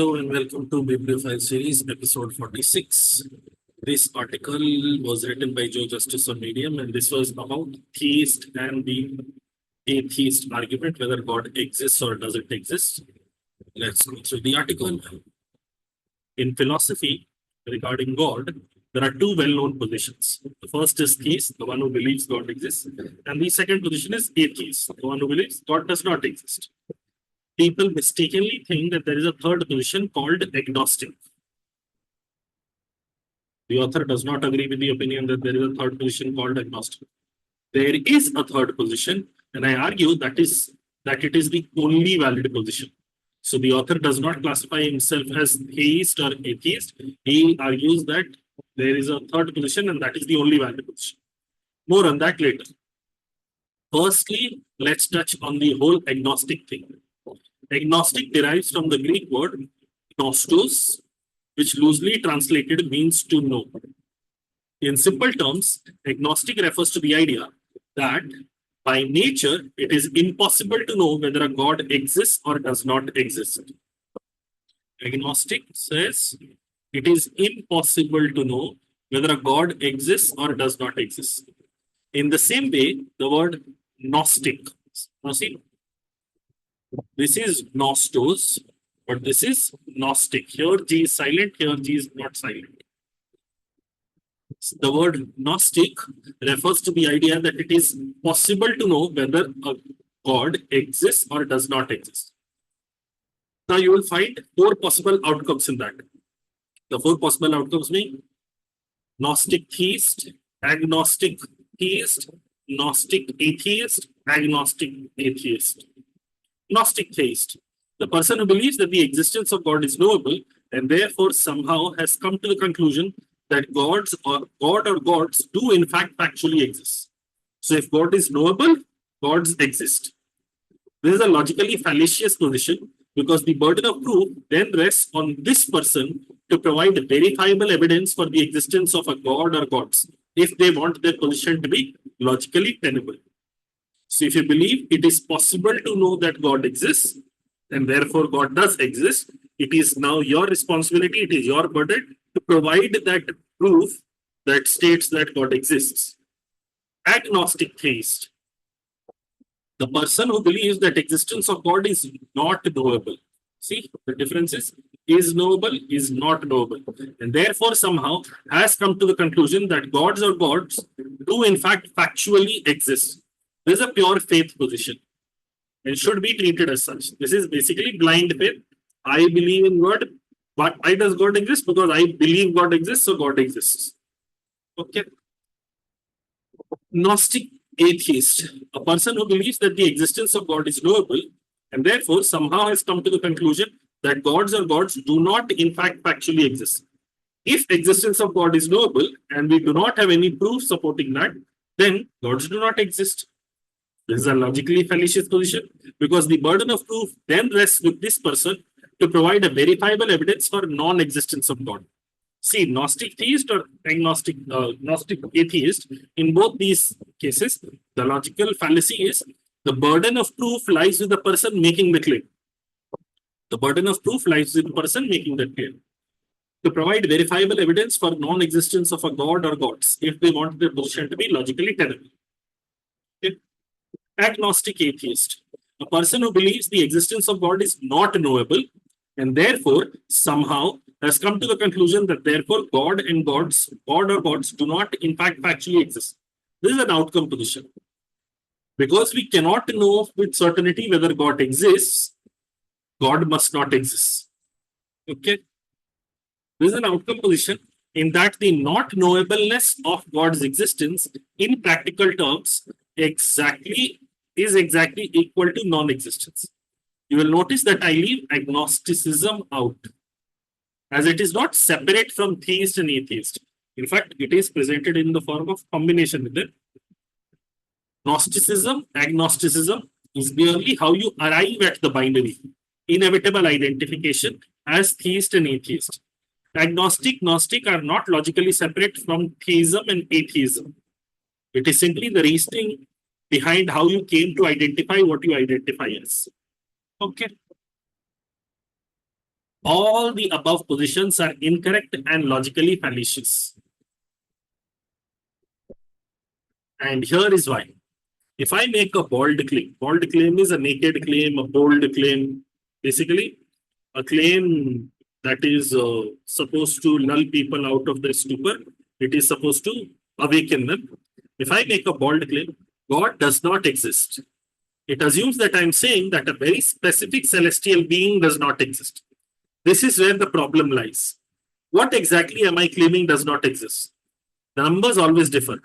Hello and welcome to Bibliophile series, episode 46. This article was written by Joe Justice on Medium, and this was about theist and the atheist argument, whether God exists or doesn't exist. Let's go through the article. In philosophy, regarding God, there are two well-known positions. The first is theist, the one who believes God exists, and the second position is atheist, the one who believes God does not exist. People mistakenly think that there is a third position called agnostic. The author does not agree with the opinion that there is a third position called agnostic. There is a third position, and I argue that it is the only valid position. So the author does not classify himself as theist or atheist. He argues that there is a third position, and that is the only valid position. More on that later. Firstly, let's touch on the whole agnostic thing. Agnostic derives from the Greek word gnostos, which loosely translated means to know. In simple terms, agnostic refers to the idea that by nature, it is impossible to know whether a God exists or does not exist. Agnostic says it is impossible to know whether a God exists or does not exist. In the same way, the word Gnostic. Now see, this is Gnostos, but this is Gnostic. Here G is silent, here G is not silent. The word Gnostic refers to the idea that it is possible to know whether a God exists or does not exist. Now you will find four possible outcomes in that. The four possible outcomes being Gnostic theist, agnostic theist, Gnostic atheist, agnostic atheist. Gnostic theist, the person who believes that the existence of God is knowable and therefore somehow has come to the conclusion that God or gods do in fact actually exist. So if God is knowable, gods exist. This is a logically fallacious position because the burden of proof then rests on this person to provide verifiable evidence for the existence of a god or gods if they want their position to be logically tenable. So if you believe it is possible to know that God exists, and therefore God does exist, it is now your responsibility, it is your burden to provide that proof that states that God exists. Agnostic theist, the person who believes that existence of God is not knowable. See, the difference is knowable, is not knowable, and therefore somehow has come to the conclusion that gods or gods do in fact factually exist. This is a pure faith position and should be treated as such. This is basically blind faith. I believe in God, but why does God exist? Because I believe God exists, so God exists. Okay. Gnostic atheist, a person who believes that the existence of God is knowable and therefore somehow has come to the conclusion that gods or gods do not in fact factually exist. If existence of God is knowable and we do not have any proof supporting that, then gods do not exist. This is a logically fallacious position because the burden of proof then rests with this person to provide a verifiable evidence for non-existence of God. See, Gnostic theist or agnostic, Gnostic atheist, in both these cases, the logical fallacy is the burden of proof lies with the person making the claim. The burden of proof lies with the person making the claim to provide verifiable evidence for non-existence of a god or gods if they want their position to be logically tenable. Agnostic atheist, a person who believes the existence of God is not knowable and therefore somehow has come to the conclusion that therefore God or gods do not in fact factually exist. This is an outcome position. Because we cannot know with certainty whether God exists, God must not exist. Okay. This is an outcome position in that the not knowableness of God's existence in practical terms is exactly equal to non-existence. You will notice that I leave agnosticism out, as it is not separate from theist and atheist. In fact, it is presented in the form of combination with it. Gnosticism, agnosticism is merely how you arrive at the binary, inevitable identification as theist and atheist. Agnostic, Gnostic are not logically separate from theism and atheism. It is simply the reasoning behind how you came to identify what you identify as. Okay. All the above positions are incorrect and logically fallacious. And here is why. If I make a bold claim is a naked claim, a bold claim, basically a claim that is supposed to lull people out of their stupor. It is supposed to awaken them. If I make a bold claim, God does not exist. It assumes that I'm saying that a very specific celestial being does not exist. This is where the problem lies. What exactly am I claiming does not exist? The numbers always differ.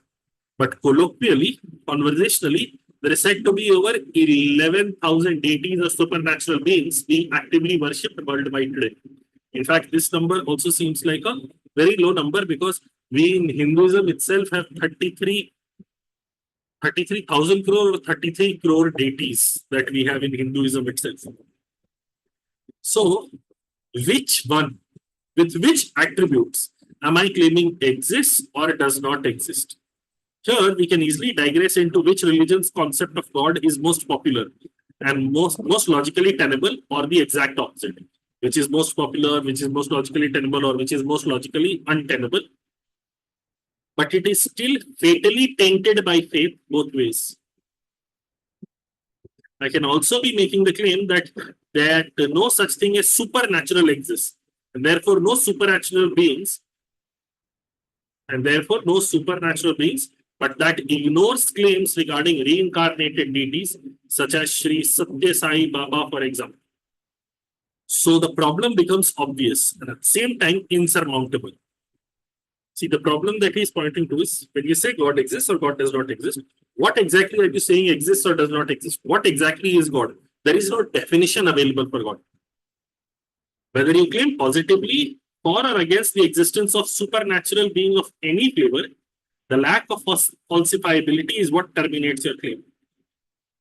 But colloquially, conversationally, there is said to be over 11,000 deities or supernatural beings being actively worshipped worldwide today. In fact, this number also seems like a very low number because we in Hinduism itself have 33,000 crore or 33 crore deities that we have in Hinduism itself. So, which one, with which attributes am I claiming exists or does not exist? Here, we can easily digress into which religion's concept of God is most popular and most logically tenable, or the exact opposite, which is most popular, which is most logically tenable, or which is most logically untenable. But it is still fatally tainted by faith both ways. I can also be making the claim that no such thing as supernatural exists, and therefore no supernatural beings, but that ignores claims regarding reincarnated deities such as Sri Satya Sai Baba, for example. So the problem becomes obvious and at the same time insurmountable. See, the problem that he's pointing to is when you say God exists or God does not exist, what exactly are you saying exists or does not exist? What exactly is God? There is no definition available for God. Whether you claim positively for or against the existence of supernatural being of any flavor, the lack of falsifiability is what terminates your claim.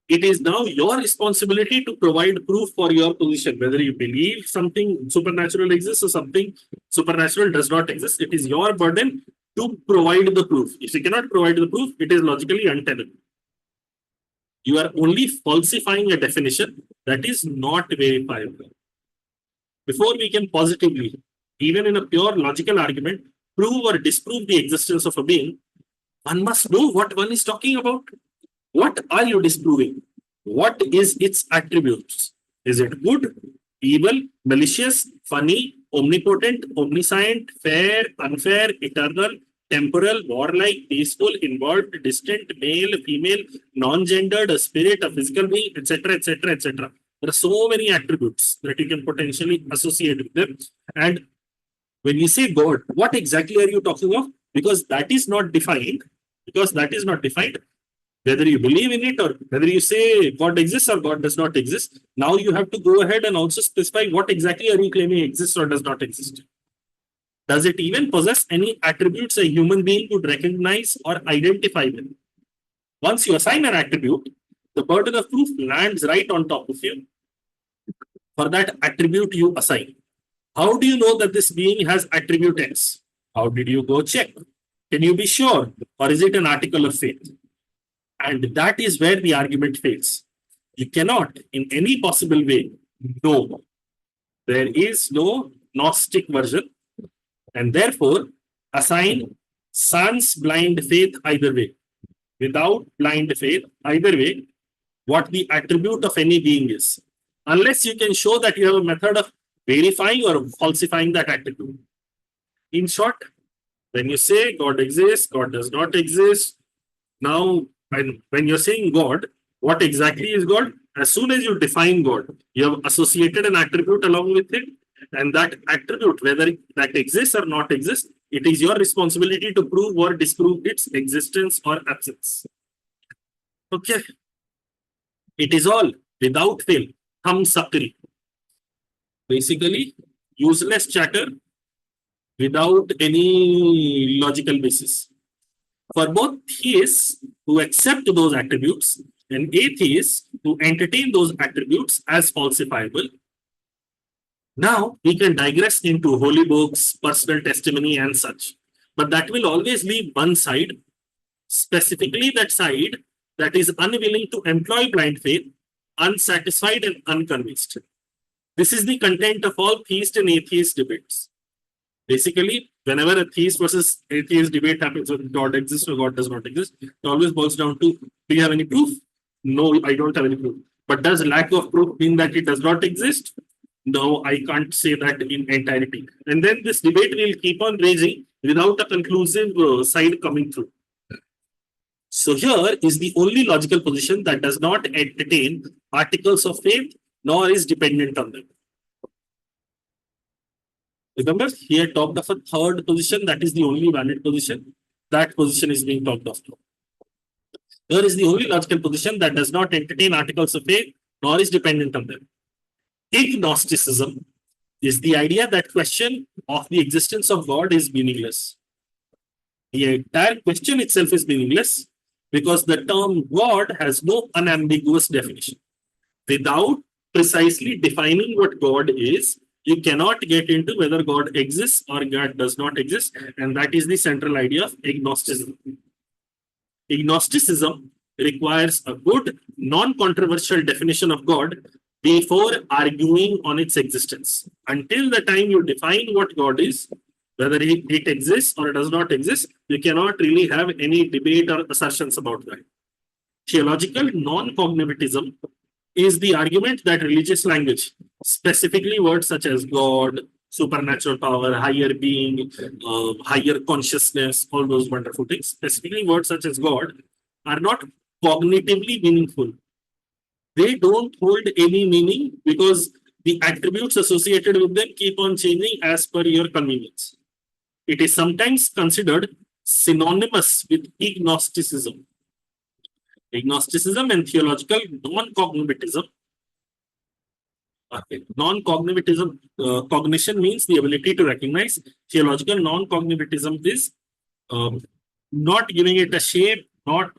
It is now your responsibility to provide proof for your position, whether you believe something supernatural exists or something supernatural does not exist. It is your burden to provide the proof. If you cannot provide the proof, it is logically untenable. You are only falsifying a definition that is not verifiable. Before we can positively, even in a pure logical argument, prove or disprove the existence of a being, one must know what one is talking about. What are you disproving? What is its attributes? Is it good, evil, malicious, funny, omnipotent, omniscient, fair, unfair, eternal, temporal, warlike, peaceful, involved, distant, male, female, non-gendered, a spirit, a physical being, etc., etc., etc. There are so many attributes that you can potentially associate with them. And when you say God, what exactly are you talking of? Because that is not defined. Whether you believe in it or whether you say God exists or God does not exist, now you have to go ahead and also specify what exactly are you claiming exists or does not exist. Does it even possess any attributes a human being would recognize or identify with? Once you assign an attribute, the burden of proof lands right on top of you for that attribute you assign. How do you know that this being has attribute X? How did you go check? Can you be sure? Or is it an article of faith? And that is where the argument fails. You cannot, in any possible way, know. There is no Gnostic version, and therefore assign sans blind faith either way. Without blind faith, either way, what the attribute of any being is. Unless you can show that you have a method of verifying or falsifying that attribute. In short, when you say God exists, God does not exist, now when you're saying God, what exactly is God? As soon as you define God, you have associated an attribute along with it, and that attribute, whether that exists or not exists, it is your responsibility to prove or disprove its existence or absence. Okay. It is all without fail. Thumb sakri. Basically, useless chatter without any logical basis. For both theists who accept those attributes and atheists who entertain those attributes as falsifiable, now we can digress into holy books, personal testimony, and such. But that will always leave one side, specifically that side that is unwilling to employ blind faith, unsatisfied, and unconvinced. This is the content of all theist and atheist debates. Basically, whenever a theist versus atheist debate happens, whether God exists or God does not exist, it always boils down to, do you have any proof? No, I don't have any proof. But does lack of proof mean that it does not exist? No, I can't say that in entirety. And then this debate will keep on raging without a conclusive side coming through. So here is the only logical position that does not entertain articles of faith nor is dependent on them. Remember, he had talked of a third position that is the only valid position. That position is being talked of now. Here is the only logical position that does not entertain articles of faith nor is dependent on them. Agnosticism is the idea that question of the existence of God is meaningless. The entire question itself is meaningless because the term God has no unambiguous definition. Without precisely defining what God is, you cannot get into whether God exists or God does not exist, and that is the central idea of agnosticism. Agnosticism requires a good, non-controversial definition of God before arguing on its existence. Until the time you define what God is, whether it exists or does not exist, you cannot really have any debate or assertions about that. Theological non-cognitivism is the argument that religious language, specifically words such as God, supernatural power, higher being, higher consciousness, all those wonderful things, specifically words such as God, are not cognitively meaningful. They don't hold any meaning because the attributes associated with them keep on changing as per your convenience. It is sometimes considered synonymous with agnosticism. Agnosticism and theological non-cognitivism. Non-cognitivism, cognition means the ability to recognize. Theological non-cognitivism is not giving it a shape, not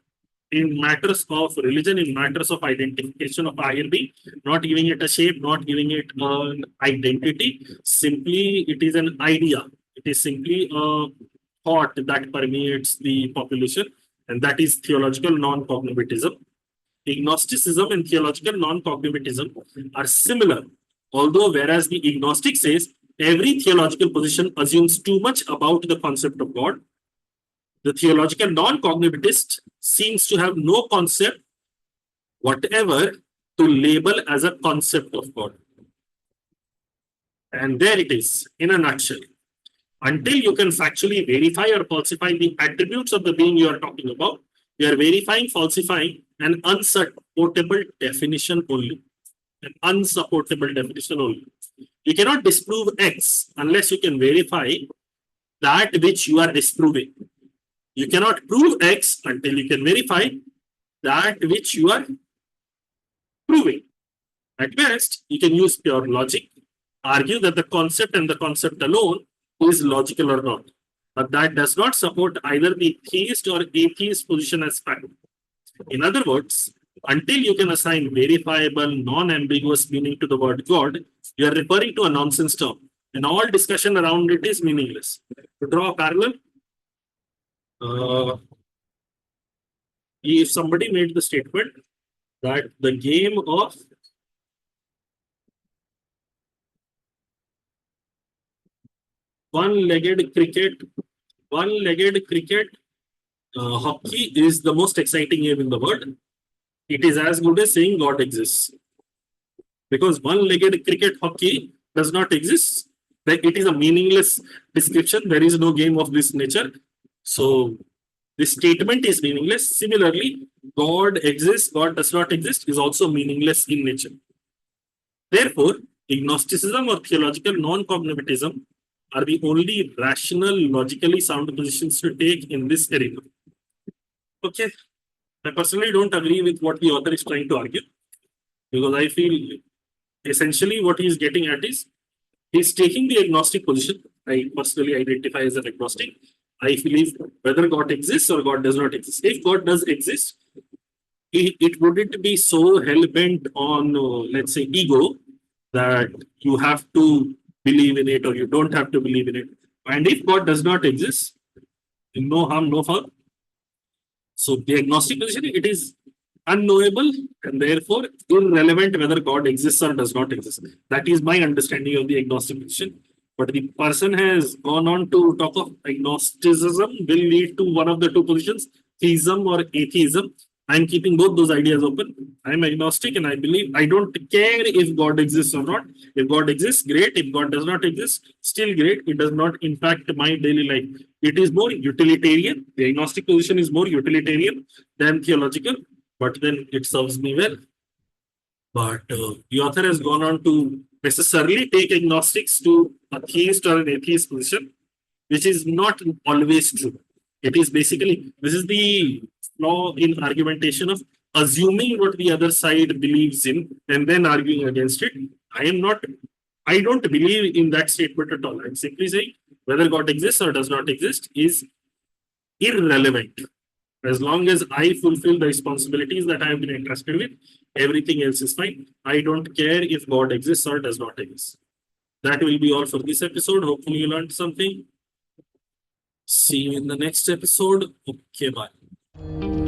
in matters of religion, in matters of identification of higher being, not giving it a shape, not giving it an identity. Simply, it is an idea. It is simply a thought that permeates the population, and that is theological non-cognitivism. Agnosticism and theological non-cognitivism are similar, although whereas the agnostic says every theological position assumes too much about the concept of God, the theological non-cognitivist seems to have no concept whatever to label as a concept of God. And there it is, in a nutshell. Until you can factually verify or falsify the attributes of the being you are talking about, you are verifying, falsifying an unsupportable definition only. An unsupportable definition only. You cannot disprove X unless you can verify that which you are disproving. You cannot prove X until you can verify that which you are proving. At best, you can use pure logic, argue that the concept and the concept alone is logical or not. But that does not support either the theist or atheist position as fact. In other words, until you can assign verifiable, non-ambiguous meaning to the word God, you are referring to a nonsense term, and all discussion around it is meaningless. To draw a parallel, if somebody made the statement that the game of one-legged cricket, hockey is the most exciting game in the world, it is as good as saying God exists. Because one-legged cricket hockey does not exist. It is a meaningless description. There is no game of this nature. So this statement is meaningless. Similarly, God exists, God does not exist is also meaningless in nature. Therefore, agnosticism or theological non-cognitivism are the only rational, logically sound positions to take in this arena. Okay. I personally don't agree with what the author is trying to argue, because I feel essentially what he is getting at is he's taking the agnostic position. I personally identify as an agnostic. I believe whether God exists or God does not exist. If God does exist, it wouldn't be so hell-bent on, let's say, ego that you have to believe in it or you don't have to believe in it. And if God does not exist, no harm, no foul. So the agnostic position, it is unknowable and therefore irrelevant whether God exists or does not exist. That is my understanding of the agnostic position. But the person has gone on to talk of agnosticism will lead to one of the two positions, theism or atheism. I'm keeping both those ideas open. I'm agnostic and I believe I don't care if God exists or not. If God exists, great. If God does not exist, still great. It does not impact my daily life. It is more utilitarian. The agnostic position is more utilitarian than theological, but then it serves me well. But the author has gone on to necessarily take agnostics to a theist or an atheist position, which is not always true. It is basically, this is the flaw in argumentation of assuming what the other side believes in and then arguing against it. I don't believe in that statement at all. I'm simply saying whether God exists or does not exist is irrelevant. As long as I fulfill the responsibilities that I have been entrusted with, everything else is fine. I don't care if God exists or does not exist. That will be all for this episode. Hopefully, you learned something. See you in the next episode. Okay, bye.